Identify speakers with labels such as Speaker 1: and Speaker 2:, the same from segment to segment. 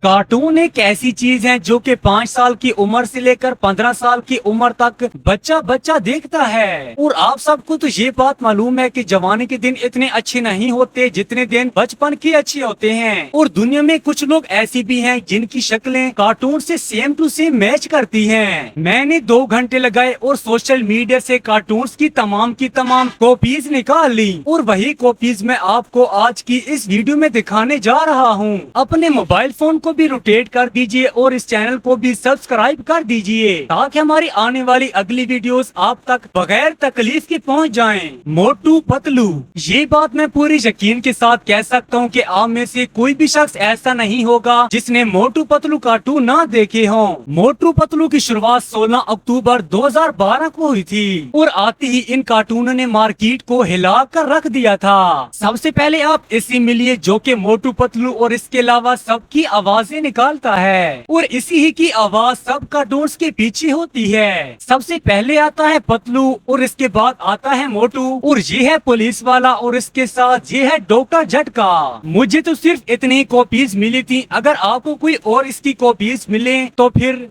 Speaker 1: Cartoon एक ऐसी चीज है जो कि 5 साल की उम्र से लेकर 15 साल की उम्र तक बच्चा बच्चा देखता है। और आप सबको तो ये बात मालूम है कि जवानी के दिन इतने अच्छे नहीं होते जितने दिन बचपन के अच्छे होते हैं। और दुनिया में कुछ लोग ऐसी भी हैं जिनकी शक्लें कार्टून से सेम टू सेम मैच करती हैं। मैंने 2 घंटे लगाए और सोशल मीडिया से कार्टून्स की तमाम कॉपीज निकाल ली और वही कॉपीज मैं आपको आज की इस वीडियो में दिखाने जा रहा हूँ। अपने मोबाइल फोन को भी रोटेट कर दीजिए और इस चैनल को भी सब्सक्राइब कर दीजिए ताकि हमारी आने वाली अगली वीडियोस आप तक बगैर तकलीफ के पहुंच जाएं। मोटू पतलू, ये बात मैं पूरी यकीन के साथ कह सकता हूं कि आप में से कोई भी शख्स ऐसा नहीं होगा जिसने मोटू पतलू कार्टून ना देखे हों। मोटू पतलू की शुरुआत 16 अक्टूबर 2012 को हुई थी और आते ही इन कार्टूनों ने मार्केट को हिला कर रख दिया था। सबसे पहले आप इसी मिलिए जो कि मोटू पतलू और इसके अलावा सबकी आवाजें निकालता है और इसी ही की आवाज सब कार्टून्स के पीछे होती है। सबसे पहले आता है पतलू और इसके बाद आता है मोटू और ये है पुलिस वाला और इसके साथ ये है डॉक्टर झटका। मुझे तो सिर्फ इतनी कॉपीज मिली थी। अगर आपको कोई और इसकी कॉपीज मिले तो फिर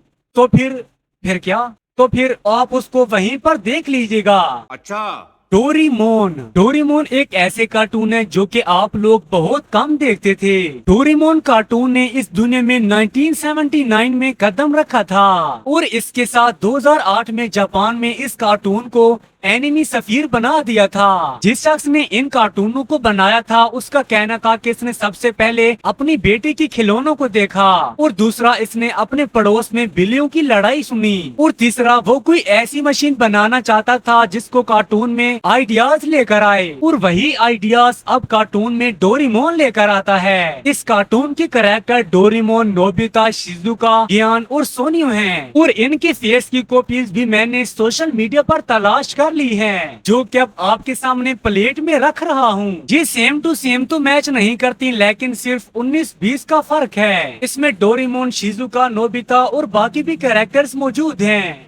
Speaker 1: क्या, तो फिर आप उसको वहीं पर देख लीजिएगा।
Speaker 2: अच्छा।
Speaker 1: डोरेमोन एक ऐसे कार्टून है जो कि आप लोग बहुत कम देखते थे। डोरेमोन कार्टून ने इस दुनिया में 1979 में कदम रखा था और इसके साथ 2008 में जापान में इस कार्टून को एनिमी सफीर बना दिया था। जिस शख्स ने इन कार्टूनों को बनाया था उसका कहना था कि इसने सबसे पहले अपनी बेटी की खिलौनों को देखा और दूसरा इसने अपने पड़ोस में बिल्लियों की लड़ाई सुनी और तीसरा वो कोई ऐसी मशीन बनाना चाहता था जिसको कार्टून में आइडियाज लेकर आए और वही आइडियाज अब कार्टून में डोरेमोन लेकर आता है। इस कार्टून के कैरेक्टर डोरेमोन, नोबिता, शिजुका, ज्ञान और सोनियो हैं और इनके फेस की कॉपीज भी मैंने सोशल मीडिया पर तलाश कर ली है जो कि अब आपके सामने प्लेट में रख रहा हूँ। ये सेम टू सेम तो मैच नहीं करती लेकिन सिर्फ 19-20 का फर्क है। इसमें डोरेमोन, शिजुका, नोबिता और बाकी भी कैरेक्टर्स मौजूद हैं।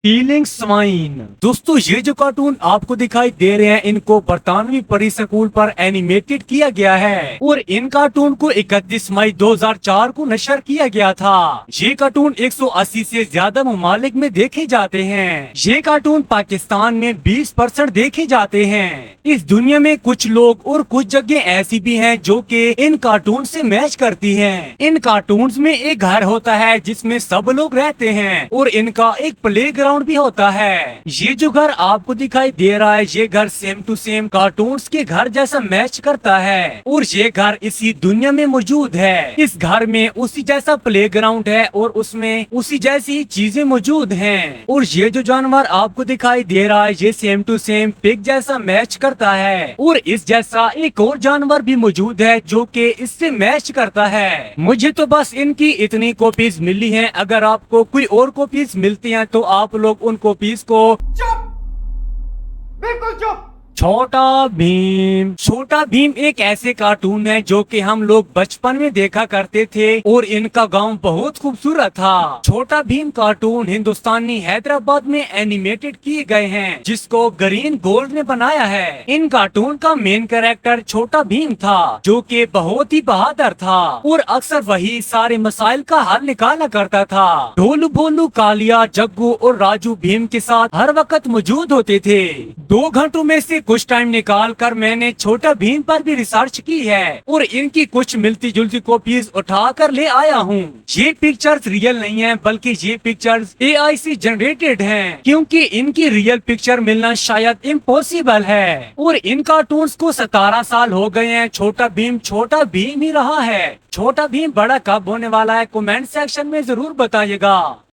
Speaker 1: फीलिंग स्वाइन, दोस्तों ये जो कार्टून आपको दिखाई दे रहे हैं इनको बरतानवी परी स्कूल पर एनिमेटेड किया गया है और इन कार्टून को 31 मई 2004 को नशर किया गया था। ये कार्टून 180 से ज्यादा ममालिक में देखे जाते हैं। ये कार्टून पाकिस्तान में 20% देखे जाते हैं। इस दुनिया में कुछ लोग और कुछ जगह ऐसी भी हैं जो कि इन कार्टून से मैच करती हैं। इन कार्टून्स में एक घर होता है जिसमें सब लोग रहते हैं और इनका एक प्लेग्राउंड भी होता है। ये जो घर आपको दिखाई दे रहा है ये घर सेम टू सेम कार्टून्स के घर जैसा मैच करता है और ये घर इसी दुनिया में मौजूद है। इस घर में उसी जैसा प्लेग्राउंड है और उसमें उसी जैसी चीजें मौजूद हैं और ये जो जानवर आपको दिखाई दे रहा है ये सेम टू सेम पिग जैसा मैच करता है और इस जैसा एक और जानवर भी मौजूद है जो कि इससे मैच करता है। मुझे तो बस इनकी इतनी कॉपीज मिली हैं। अगर आपको कोई और कॉपीज मिलती हैं तो आप लोग उन कॉपीज को
Speaker 2: चुप, बिल्कुल चुप।
Speaker 1: छोटा भीम एक ऐसे कार्टून है जो कि हम लोग बचपन में देखा करते थे और इनका गांव बहुत खूबसूरत था। छोटा भीम कार्टून हिंदुस्तानी हैदराबाद में एनिमेटेड किए गए हैं जिसको ग्रीन गोल्ड ने बनाया है। इन कार्टून का मेन कैरेक्टर छोटा भीम था जो कि बहुत ही बहादुर था और अक्सर वही सारे मसाइल का हल निकाला करता था। ढोलू भोलू, कालिया, जग्गू और राजू भीम के साथ हर वक्त मौजूद होते थे। 2 घंटों में से कुछ टाइम निकाल कर मैंने छोटा भीम पर भी रिसर्च की है और इनकी कुछ मिलती जुलती कॉपीज उठा कर ले आया हूँ। ये पिक्चर्स रियल नहीं है बल्कि ये पिक्चर्स AI से जनरेटेड हैं क्योंकि इनकी रियल पिक्चर मिलना शायद इम्पॉसिबल है और इन कार्टून्स को 17 साल हो गए हैं। छोटा भीम ही रहा है। छोटा भीम बड़ा कब होने वाला है कमेंट सेक्शन में जरूर बताइएगा।